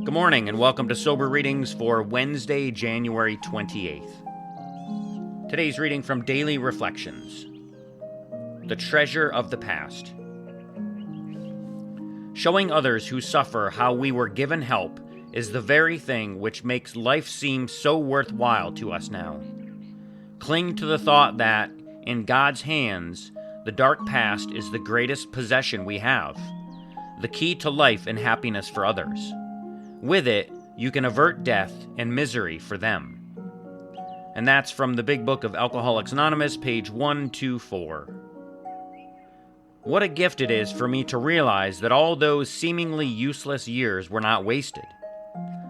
Good morning and welcome to Sober Readings for Wednesday, January 28th. Today's reading from Daily Reflections. The Treasure of the Past. Showing others who suffer how we were given help is the very thing which makes life seem so worthwhile to us now. Cling to the thought that, in God's hands, the dark past is the greatest possession we have, the key to life and happiness for others. With it, you can avert death and misery for them. And that's from the Big Book of Alcoholics Anonymous, page 124. What a gift it is for me to realize that all those seemingly useless years were not wasted.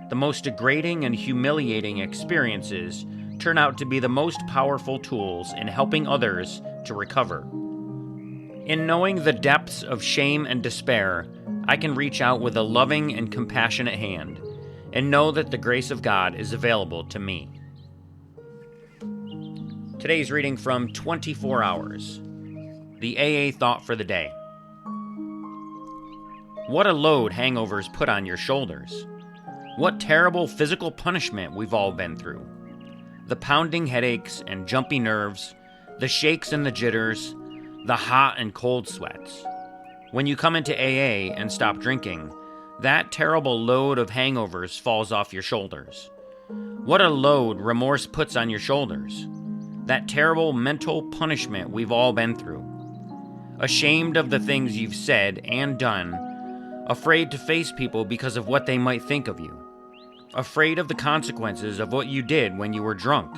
The most degrading and humiliating experiences turn out to be the most powerful tools in helping others to recover. In knowing the depths of shame and despair, I can reach out with a loving and compassionate hand and know that the grace of God is available to me. Today's reading from 24 Hours, the AA Thought for the Day. What a load hangovers put on your shoulders. What terrible physical punishment we've all been through. The pounding headaches and jumpy nerves, the shakes and the jitters, the hot and cold sweats. When you come into AA and stop drinking, that terrible load of hangovers falls off your shoulders. What a load remorse puts on your shoulders. That terrible mental punishment we've all been through. Ashamed of the things you've said and done, afraid to face people because of what they might think of you. Afraid of the consequences of what you did when you were drunk.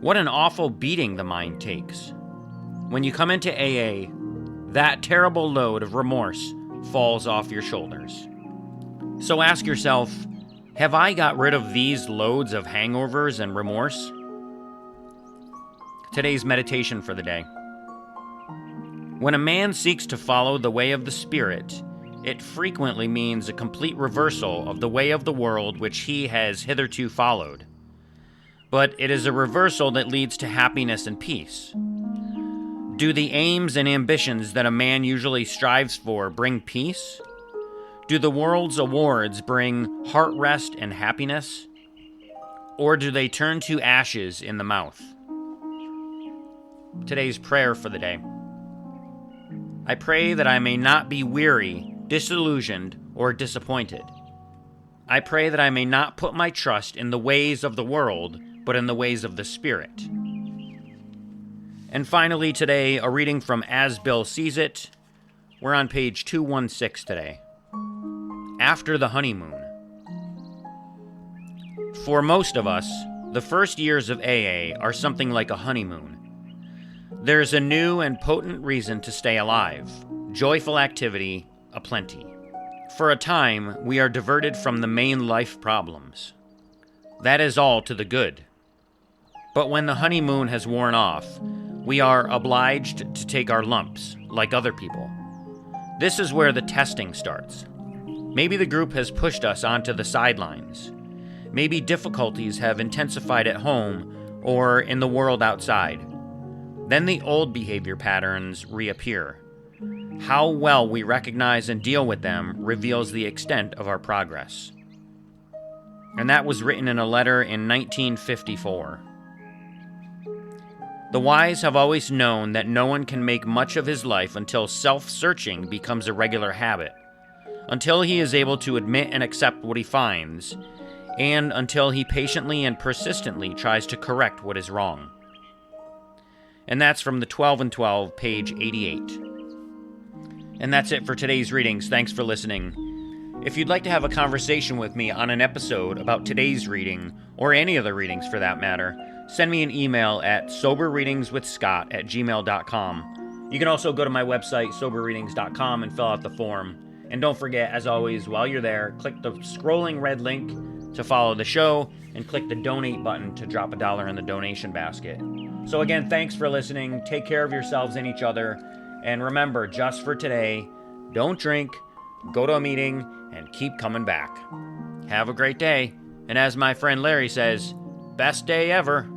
What an awful beating the mind takes. When you come into AA, that terrible load of remorse falls off your shoulders. So ask yourself, have I got rid of these loads of hangovers and remorse? Today's meditation for the day. When a man seeks to follow the way of the Spirit, it frequently means a complete reversal of the way of the world which he has hitherto followed. But it is a reversal that leads to happiness and peace. Do the aims and ambitions that a man usually strives for bring peace? Do the world's awards bring heart rest and happiness? Or do they turn to ashes in the mouth? Today's prayer for the day. I pray that I may not be weary, disillusioned, or disappointed. I pray that I may not put my trust in the ways of the world, but in the ways of the Spirit. And finally today, a reading from As Bill Sees It. We're on page 216 today. After the honeymoon. For most of us, the first years of AA are something like a honeymoon. There's a new and potent reason to stay alive, joyful activity aplenty. For a time, we are diverted from the main life problems. That is all to the good. But when the honeymoon has worn off, we are obliged to take our lumps, like other people. This is where the testing starts. Maybe the group has pushed us onto the sidelines. Maybe difficulties have intensified at home or in the world outside. Then the old behavior patterns reappear. How well we recognize and deal with them reveals the extent of our progress. And that was written in a letter in 1954. The wise have always known that no one can make much of his life until self-searching becomes a regular habit, until he is able to admit and accept what he finds, and until he patiently and persistently tries to correct what is wrong. And that's from the 12 and 12, page 88. And that's it for today's readings. Thanks for listening. If you'd like to have a conversation with me on an episode about today's reading, or any of the readings for that matter, send me an email at soberreadingswithscott@gmail.com. You can also go to my website, soberreadings.com, and fill out the form. And don't forget, as always, while you're there, click the scrolling red link to follow the show, and click the donate button to drop $1 in the donation basket. So again, thanks for listening. Take care of yourselves and each other. And remember, just for today, don't drink, go to a meeting, and keep coming back. Have a great day. And as my friend Larry says, best day ever.